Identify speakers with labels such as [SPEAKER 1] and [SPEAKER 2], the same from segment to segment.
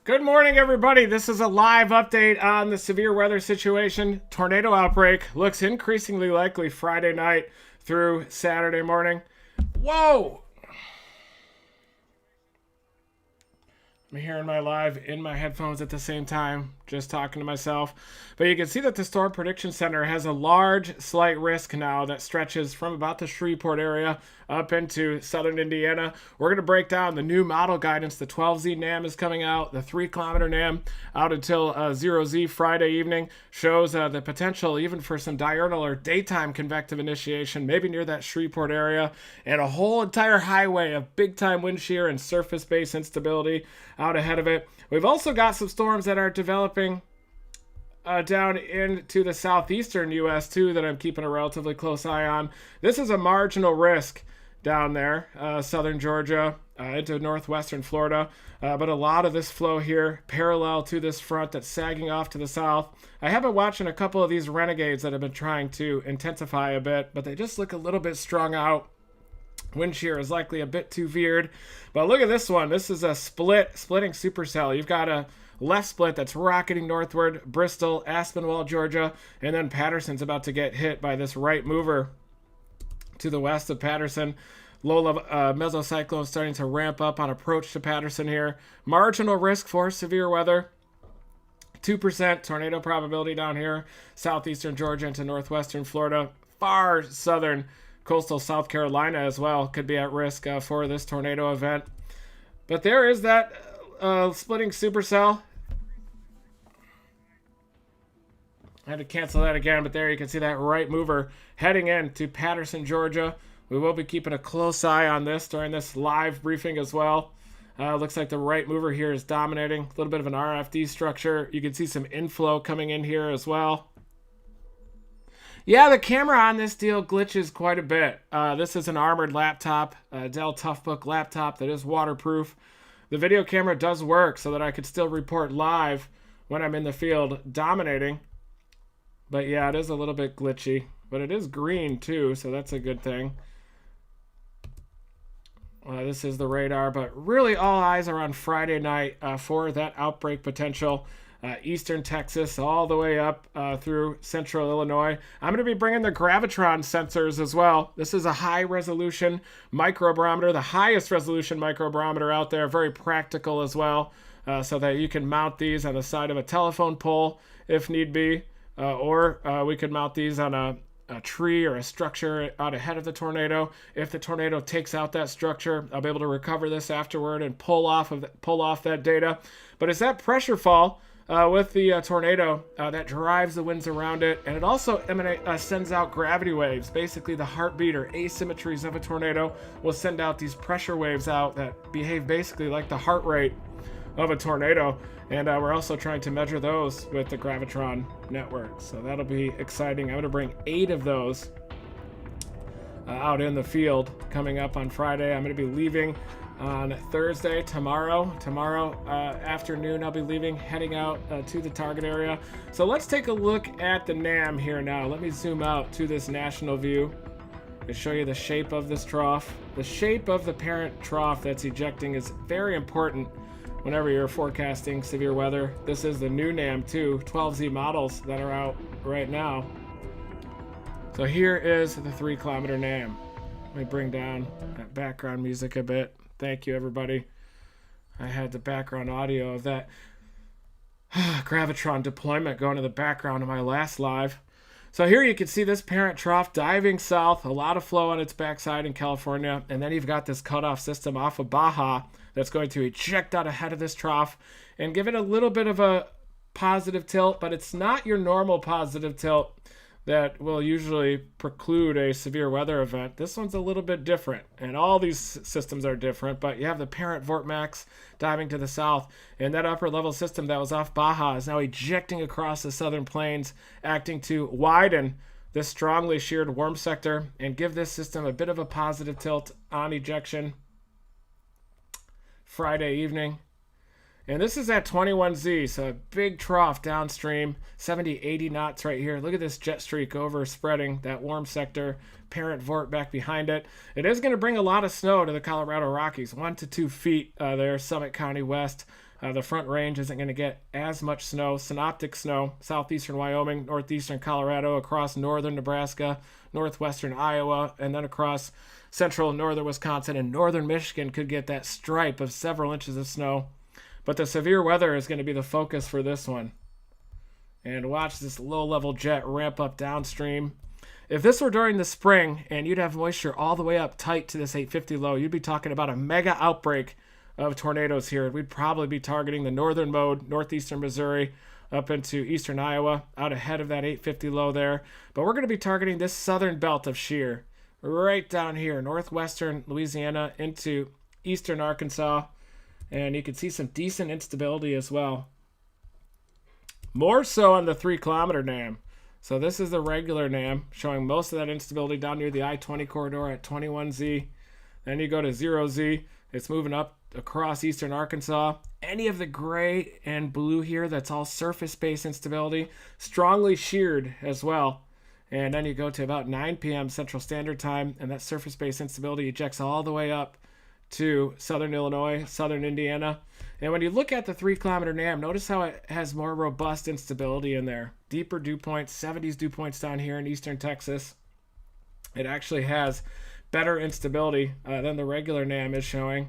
[SPEAKER 1] Good morning, everybody. This is a live update on the severe weather situation. Tornado outbreak looks increasingly likely Friday night through Saturday morning. Whoa! I'm hearing my live in my headphones at the same time, just talking to myself. But you can see that the Storm Prediction Center has a large slight risk now that stretches from about the Shreveport area up into southern Indiana. We're going to break down the new model guidance. The 12Z NAM is coming out. The 3-kilometer NAM out until 0Z Friday evening shows the potential even for some diurnal or daytime convective initiation, maybe near that Shreveport area, and a whole entire highway of big-time wind shear and surface-based instability out ahead of it. We've also got some storms that are developing down into the southeastern U.S. too that I'm keeping a relatively close eye on. This is a marginal risk down there, southern Georgia into northwestern Florida. But a lot of this flow here parallel to this front that's sagging off to the south. I have been watching a couple of these renegades that have been trying to intensify a bit, but they just look a little bit strung out. Wind shear is likely a bit too veered. But look at this one. This is a splitting supercell. You've got a left split that's rocketing northward, Bristol, Aspinwall, Georgia, and then Patterson's about to get hit by this right mover to the west of Patterson. Low-level mesocyclone starting to ramp up on approach to Patterson here. Marginal risk for severe weather. 2% tornado probability down here. Southeastern Georgia into northwestern Florida. Far southern coastal South Carolina as well could be at risk for this tornado event. But there is that splitting supercell. I had to cancel that again, but there you can see that right mover heading into Patterson, Georgia. We will be keeping a close eye on this during this live briefing as well. Looks like the right mover here is dominating. A little bit of an RFD structure. You can see some inflow coming in here as well. Yeah, the camera on this deal glitches quite a bit. This is an armored laptop, a Dell Toughbook laptop that is waterproof. The video camera does work so that I could still report live when I'm in the field dominating. But yeah, it is a little bit glitchy. But it is green too, so that's a good thing. This is the radar, but really all eyes are on Friday night for that outbreak potential. Eastern Texas all the way up through central Illinois. I'm going to be bringing the gravitron sensors as well. This is a high-resolution microbarometer, the highest resolution microbarometer out there, very practical as well, so that you can mount these on the side of a telephone pole if need be, or we could mount these on a tree or a structure out ahead of the tornado. If the tornado takes out that structure, I'll be able to recover this afterward and pull off that data. But it's that pressure fall with the tornado that drives the winds around it, and it also sends out gravity waves. Basically, the heartbeat or asymmetries of a tornado will send out these pressure waves out that behave basically like the heart rate of a tornado, and we're also trying to measure those with the gravitron network, so that'll be exciting. I'm going to bring 8 of those out in the field coming up on Friday. I'm going to be leaving on Thursday, tomorrow afternoon. I'll be leaving, heading out to the target area. So let's take a look at the NAM here now. Let me zoom out to this national view and show you the shape of this trough. The shape of the parent trough that's ejecting is very important whenever you're forecasting severe weather. This is the new NAM too, 12Z models that are out right now. So here is the 3-kilometer NAM. Let me bring down that background music a bit. Thank you, everybody. I had the background audio of that gravitron deployment going in the background of my last live. So here you can see this parent trough diving south, a lot of flow on its backside in California, and then you've got this cutoff system off of Baja that's going to eject out ahead of this trough and give it a little bit of a positive tilt, but it's not your normal positive tilt that will usually preclude a severe weather event. This one's a little bit different, and all these systems are different, but you have the parent vortex diving to the south, and that upper level system that was off Baja is now ejecting across the southern plains, acting to widen this strongly sheared warm sector and give this system a bit of a positive tilt on ejection Friday evening. And this is at 21Z, so a big trough downstream, 70, 80 knots right here. Look at this jet streak over spreading that warm sector, parent vort back behind it. It is going to bring a lot of snow to the Colorado Rockies, 1 to 2 feet there, Summit County west, The front range isn't going to get as much snow. Synoptic snow, southeastern Wyoming, northeastern Colorado, across northern Nebraska, northwestern Iowa, and then across central and northern Wisconsin and northern Michigan could get that stripe of several inches of snow. But the severe weather is going to be the focus for this one. And watch this low-level jet ramp up downstream. If this were during the spring and you'd have moisture all the way up tight to this 850 low, you'd be talking about a mega outbreak of tornadoes here. We'd probably be targeting the northern mode, northeastern Missouri, up into eastern Iowa, out ahead of that 850 low there. But we're going to be targeting this southern belt of shear, right down here, northwestern Louisiana into eastern Arkansas. And you can see some decent instability as well. More so on the 3-kilometer NAM. So this is the regular NAM, showing most of that instability down near the I-20 corridor at 21Z. Then you go to 0Z. It's moving up across eastern Arkansas. Any of the gray and blue here, that's all surface-based instability, strongly sheared as well. And then you go to about 9 p.m. Central Standard Time, and that surface-based instability ejects all the way up to southern Illinois, southern Indiana. And when you look at the 3-kilometer NAM, notice how it has more robust instability in there. Deeper dew points, 70s dew points down here in eastern Texas. It actually has better instability than the regular NAM is showing.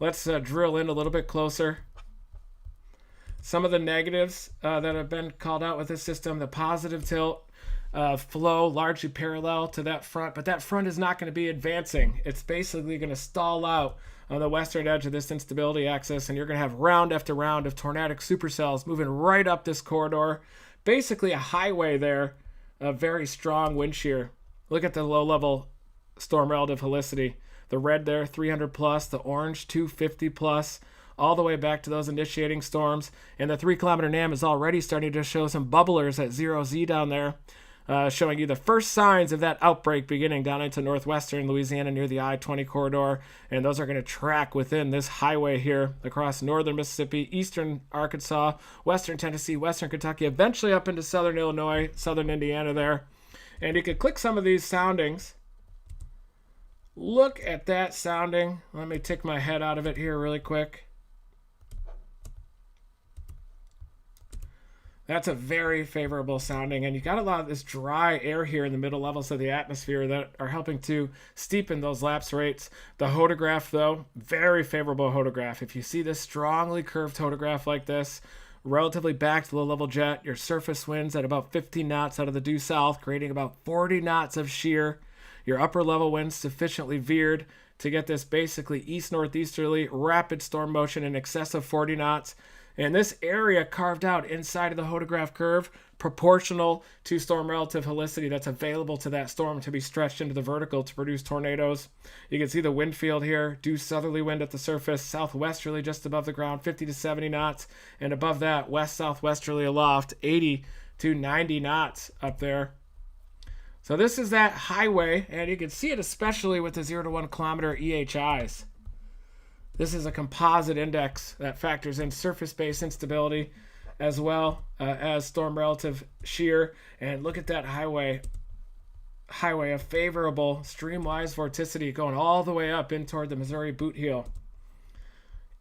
[SPEAKER 1] Let's drill in a little bit closer. Some of the negatives that have been called out with this system, the positive tilt, flow largely parallel to that front, but that front is not going to be advancing. It's basically going to stall out on the western edge of this instability axis, and you're going to have round after round of tornadic supercells moving right up this corridor. Basically a highway there, a very strong wind shear. Look at the low-level storm relative helicity. The red there, 300 plus, the orange, 250 plus, all the way back to those initiating storms. And the 3-kilometer NAM is already starting to show some bubblers at 0Z down there, showing you the first signs of that outbreak beginning down into northwestern Louisiana near the I-20 corridor. And those are going to track within this highway here across northern Mississippi, eastern Arkansas, western Tennessee, western Kentucky, eventually up into southern Illinois, southern Indiana there. And you could click some of these soundings. Look at that sounding. Let me take my head out of it here really quick. That's a very favorable sounding, and you got a lot of this dry air here in the middle levels of the atmosphere that are helping to steepen those lapse rates. The hodograph, though, very favorable hodograph. If you see this strongly curved hodograph like this, relatively back to low-level jet, your surface winds at about 15 knots out of the due south, creating about 40 knots of shear. Your upper level winds sufficiently veered to get this basically east-northeasterly rapid storm motion in excess of 40 knots. And this area carved out inside of the hodograph curve, proportional to storm relative helicity that's available to that storm to be stretched into the vertical to produce tornadoes. You can see the wind field here, due southerly wind at the surface, southwesterly just above the ground, 50 to 70 knots. And above that, west-southwesterly aloft, 80 to 90 knots up there. So this is that highway, and you can see it especially with the 0 to 1 kilometer EHIs. This is a composite index that factors in surface-based instability as well as storm relative shear. And look at that highway, a favorable streamwise vorticity going all the way up in toward the Missouri boot heel.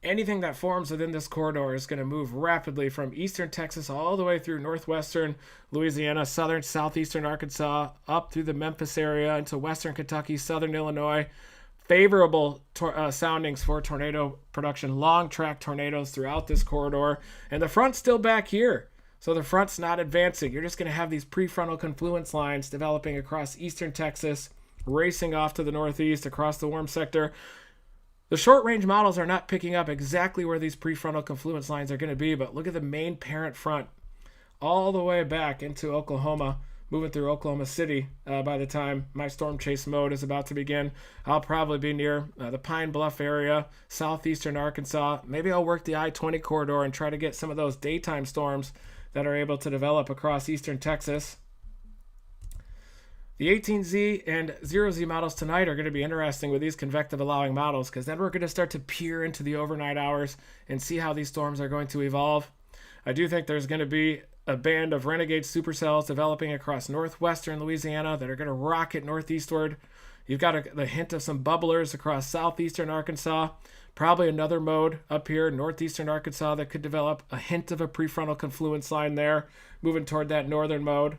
[SPEAKER 1] Anything that forms within this corridor is going to move rapidly from eastern Texas all the way through northwestern Louisiana, southern, southeastern Arkansas, up through the Memphis area into western Kentucky, southern Illinois. Favorable soundings for tornado production, long track tornadoes throughout this corridor. And the front's still back here. So the front's not advancing. You're just going to have these prefrontal confluence lines developing across eastern Texas, racing off to the northeast across the warm sector. The short-range models are not picking up exactly where these prefrontal confluence lines are going to be, but look at the main parent front all the way back into Oklahoma, moving through Oklahoma City. By the time my storm chase mode is about to begin, I'll probably be near the Pine Bluff area, southeastern Arkansas. Maybe I'll work the I-20 corridor and try to get some of those daytime storms that are able to develop across eastern Texas. The 18Z and 0Z models tonight are going to be interesting with these convective allowing models, because then we're going to start to peer into the overnight hours and see how these storms are going to evolve. I do think there's going to be a band of renegade supercells developing across northwestern Louisiana that are going to rocket northeastward You've got the hint of some bubblers across southeastern Arkansas. Probably another mode up here in northeastern Arkansas that could develop a hint of a prefrontal confluence line there, moving toward that northern mode.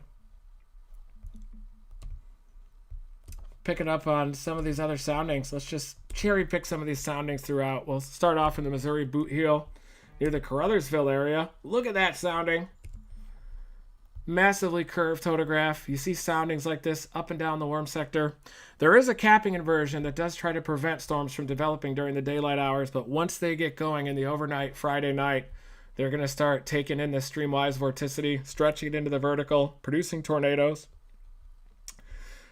[SPEAKER 1] Picking up on some of these other soundings. Let's just cherry pick some of these soundings throughout. We'll start off in the Missouri boot heel near the Caruthersville area. Look at that sounding. Massively curved topograph. You see soundings like this up and down the warm sector. There is a capping inversion that does try to prevent storms from developing during the daylight hours, but once they get going in the overnight Friday night, they're going to start taking in this streamwise vorticity, stretching it into the vertical, producing tornadoes.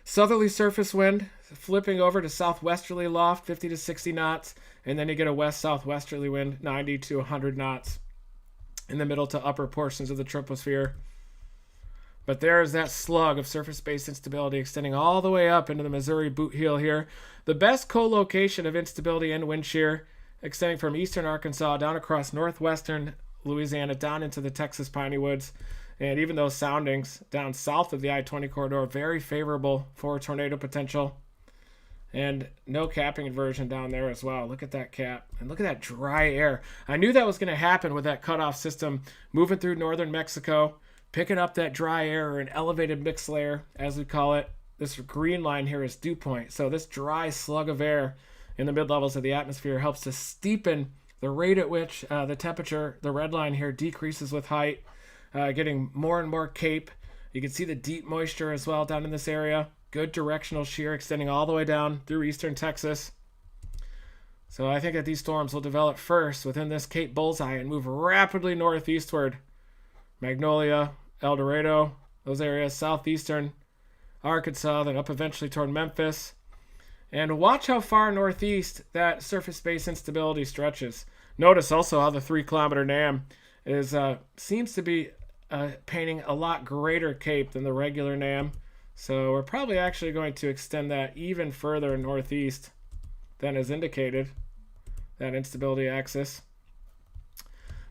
[SPEAKER 1] Southerly surface wind flipping over to southwesterly loft, 50 to 60 knots, and then you get a west-southwesterly wind, 90 to 100 knots in the middle to upper portions of the troposphere. But there's that slug of surface-based instability extending all the way up into the Missouri boot heel here. The best co-location of instability and wind shear extending from eastern Arkansas down across northwestern Louisiana down into the Texas piney woods. And even those soundings down south of the I-20 corridor, very favorable for tornado potential. And no capping inversion down there as well. Look at that cap. And look at that dry air. I knew that was going to happen with that cutoff system moving through northern Mexico, picking up that dry air, or an elevated mixed layer, as we call it. This green line here is dew point. So this dry slug of air in the mid-levels of the atmosphere helps to steepen the rate at which the temperature, the red line here, decreases with height. Getting more and more cape. You can see the deep moisture as well down in this area. Good directional shear extending all the way down through eastern Texas. So I think that these storms will develop first within this Cape bullseye and move rapidly northeastward. Magnolia, El Dorado, those areas, southeastern Arkansas, then up eventually toward Memphis. And watch how far northeast that surface-based instability stretches. Notice also how the 3-kilometer NAM seems to be painting a lot greater cape than the regular NAM. So we're probably actually going to extend that even further northeast than is indicated, that instability axis.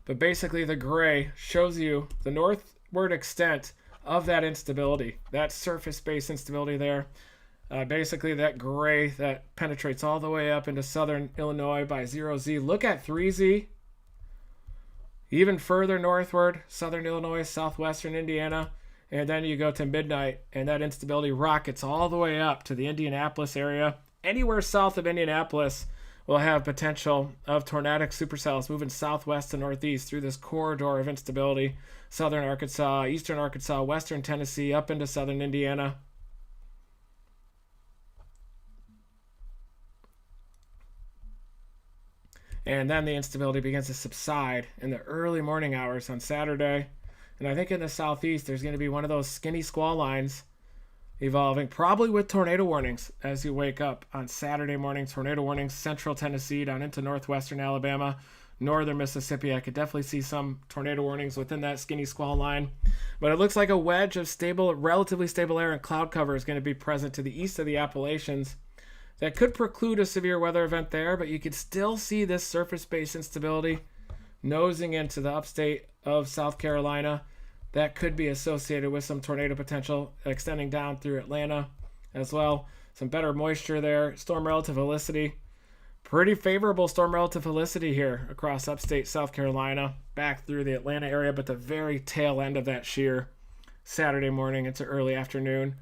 [SPEAKER 1] But basically the gray shows you the northward extent of that instability, that surface-based instability there. Basically that gray that penetrates all the way up into southern Illinois by 0Z. Look at 3Z. Even further northward, southern Illinois, southwestern Indiana, and then you go to midnight, and that instability rockets all the way up to the Indianapolis area. Anywhere south of Indianapolis will have potential of tornadic supercells moving southwest to northeast through this corridor of instability. Southern Arkansas, eastern Arkansas, western Tennessee, up into southern Indiana. And then the instability begins to subside in the early morning hours on Saturday. And I think in the southeast, there's going to be one of those skinny squall lines evolving, probably with tornado warnings as you wake up on Saturday morning. Tornado warnings, central Tennessee down into northwestern Alabama, northern Mississippi. I could definitely see some tornado warnings within that skinny squall line. But it looks like a wedge of stable, relatively stable air and cloud cover is going to be present to the east of the Appalachians. That could preclude a severe weather event there, but you could still see this surface-based instability nosing into the upstate of South Carolina. That could be associated with some tornado potential extending down through Atlanta as well. Some better moisture there. Storm relative helicity. Pretty favorable storm relative helicity here across upstate South Carolina, back through the Atlanta area, but the very tail end of that shear Saturday morning into early afternoon.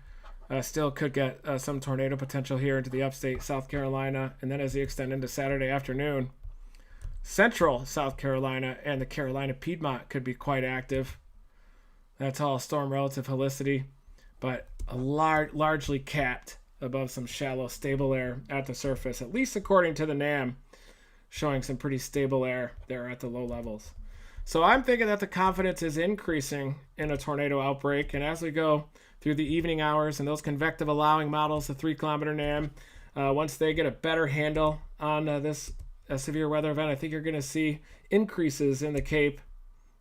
[SPEAKER 1] Still could get some tornado potential here into the upstate South Carolina. And then as you extend into Saturday afternoon, central South Carolina and the Carolina Piedmont could be quite active. That's all storm relative helicity, but largely capped above some shallow stable air at the surface, at least according to the NAM, showing some pretty stable air there at the low levels. So I'm thinking that the confidence is increasing in a tornado outbreak. And as we go through the evening hours and those convective allowing models, the 3-kilometer NAM, once they get a better handle on this severe weather event, I think you're going to see increases in the Cape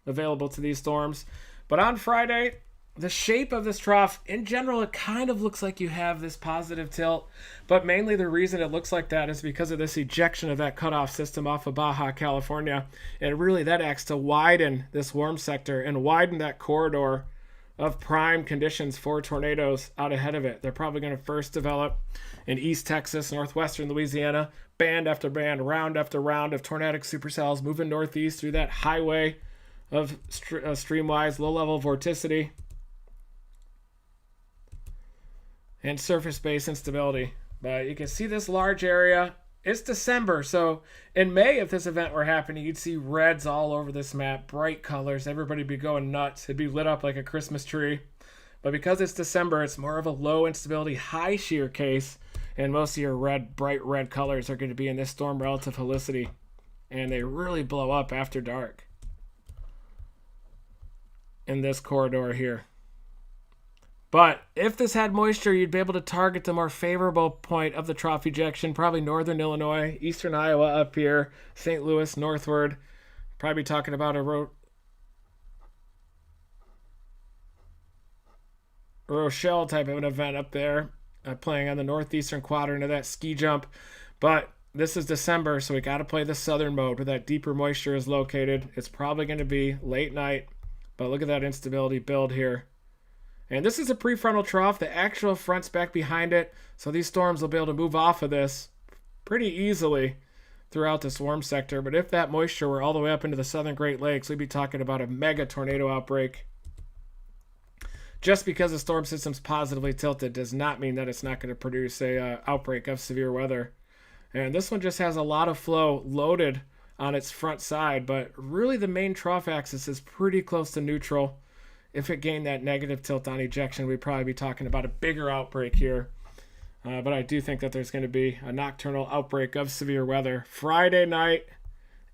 [SPEAKER 1] available to these storms. But on Friday, the shape of this trough, in general, it kind of looks like you have this positive tilt, but mainly the reason it looks like that is because of this ejection of that cutoff system off of Baja California. And really that acts to widen this warm sector and widen that corridor of prime conditions for tornadoes out ahead of it. They're probably going to first develop in East Texas, northwestern Louisiana, band after band, round after round of tornadic supercells moving northeast through that highway of streamwise low-level vorticity and surface-based instability. But you can see this large area. It's December, so in May, if this event were happening, you'd see reds all over this map, bright colors. Everybody'd be going nuts. It'd be lit up like a Christmas tree. But because it's December, it's more of a low instability, high shear case, and most of your red, bright red colors are going to be in this storm relative helicity, and they really blow up after dark in this corridor here. But if this had moisture, you'd be able to target the more favorable point of the trough ejection, probably northern Illinois, eastern Iowa up here, St. Louis northward. Probably talking about a Rochelle type of an event up there, playing on the northeastern quadrant of that ski jump. But this is December, so we got to play the southern mode where that deeper moisture is located. It's probably going to be late night, but look at that instability build here. And this is a prefrontal trough. The actual front's back behind it, so these storms will be able to move off of this pretty easily throughout this warm sector. But if that moisture were all the way up into the southern Great Lakes, we'd be talking about a mega tornado outbreak. Just because the storm system's positively tilted does not mean that it's not going to produce a outbreak of severe weather. And this one just has a lot of flow loaded on its front side, but really the main trough axis is pretty close to neutral. If it gained that negative tilt on ejection, we'd probably be talking about a bigger outbreak here. But I do think that there's going to be a nocturnal outbreak of severe weather Friday night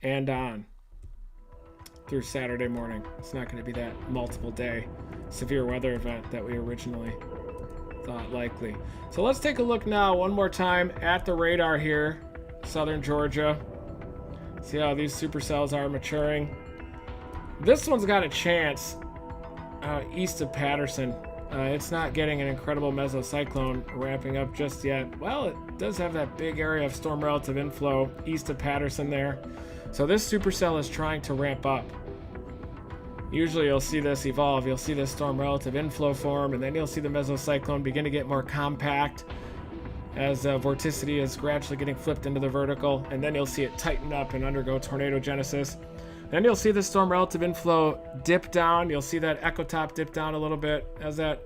[SPEAKER 1] and on through Saturday morning. It's not going to be that multiple day severe weather event that we originally thought likely. So let's take a look now one more time at the radar here, southern Georgia. See how these supercells are maturing. This one's got a chance east of Patterson. It's not getting an incredible mesocyclone ramping up just yet. Well, it does have that big area of storm relative inflow east of Patterson there. So this supercell is trying to ramp up. Usually you'll see this evolve. You'll see this storm relative inflow form, and then you'll see the mesocyclone begin to get more compact as vorticity is gradually getting flipped into the vertical, and then you'll see it tighten up and undergo tornado genesis. Then you'll see the storm relative inflow dip down. You'll see that echo top dip down a little bit as that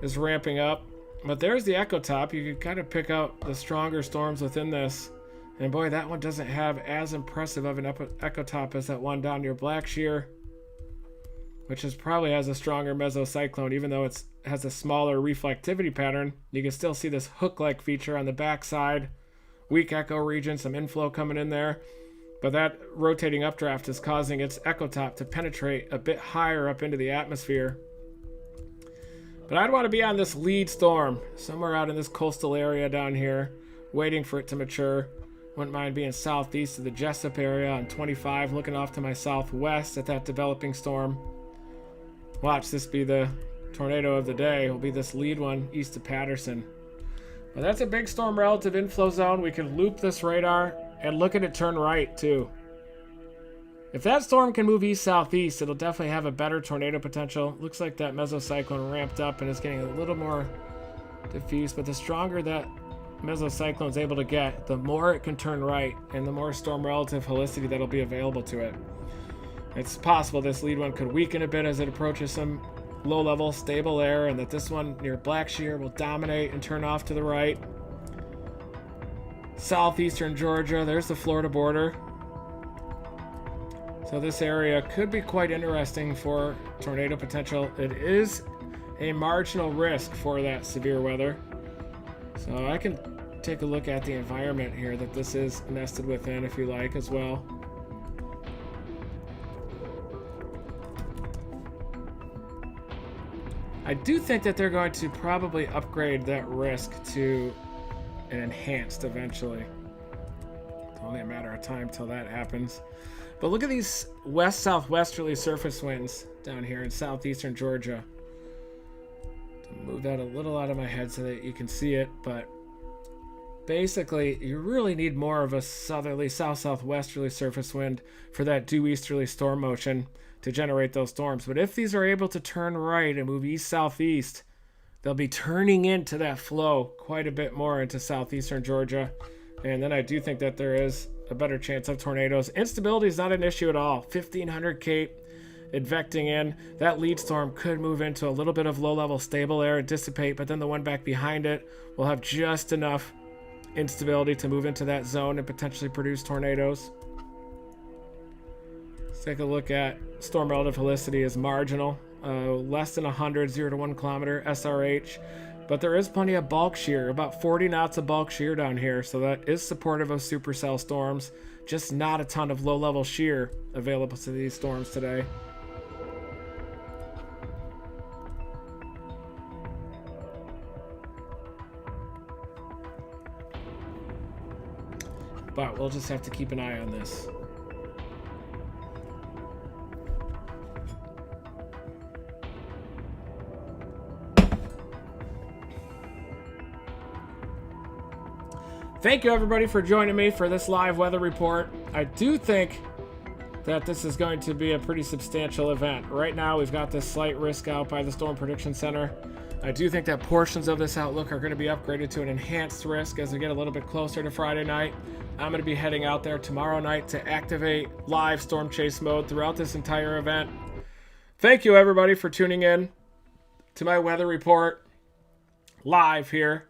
[SPEAKER 1] is ramping up. But there's the echo top. You can kind of pick out the stronger storms within this. And boy, that one doesn't have as impressive of an echo top as that one down near Black Shear, which is probably has a stronger mesocyclone. Even though it has a smaller reflectivity pattern, you can still see this hook-like feature on the backside. Weak echo region, some inflow coming in there. But that rotating updraft is causing its echo top to penetrate a bit higher up into the atmosphere. But I'd want to be on this lead storm, somewhere out in this coastal area down here, waiting for it to mature. Wouldn't mind being southeast of the Jessup area on 25, looking off to my southwest at that developing storm. Watch this be the tornado of the day. It'll be this lead one east of Patterson. But that's a big storm relative inflow zone. We can loop this radar and look at it turn right too. If that storm can move east-southeast, it'll definitely have a better tornado potential. Looks like that mesocyclone ramped up and is getting a little more diffuse, but the stronger that mesocyclone is able to get, the more it can turn right and the more storm relative helicity that'll be available to it. It's possible this lead one could weaken a bit as it approaches some low-level stable air, and that this one near Black Shear will dominate and turn off to the right. Southeastern Georgia, there's the Florida border. So this area could be quite interesting for tornado potential. It is a marginal risk for that severe weather. So I can take a look at the environment here that this is nested within if you like as well. I do think that they're going to probably upgrade that risk to an enhanced eventually. It's only a matter of time till that happens. But look at these west-southwesterly surface winds down here in southeastern Georgia. To move that a little out of my head so that you can see it, but basically, you really need more of a southerly, south-southwesterly surface wind for that due easterly storm motion to generate those storms. But if these are able to turn right and move east-southeast, they'll be turning into that flow quite a bit more into southeastern Georgia. And then I do think that there is a better chance of tornadoes. Instability is not an issue at all. 1500 Cape advecting in. That lead storm could move into a little bit of low-level stable air and dissipate, but then the one back behind it will have just enough instability to move into that zone and potentially produce tornadoes. Let's take a look at storm relative helicity is marginal. Less than 100, 0 to 1 kilometer SRH. But there is plenty of bulk shear, about 40 knots of bulk shear down here, so that is supportive of supercell storms. Just not a ton of low-level shear available to these storms today. But we'll just have to keep an eye on this. Thank you, everybody, for joining me for this live weather report. I do think that this is going to be a pretty substantial event. Right now, we've got this slight risk out by the Storm Prediction Center. I do think that portions of this outlook are going to be upgraded to an enhanced risk as we get a little bit closer to Friday night. I'm going to be heading out there tomorrow night to activate live storm chase mode throughout this entire event. Thank you, everybody, for tuning in to my weather report live here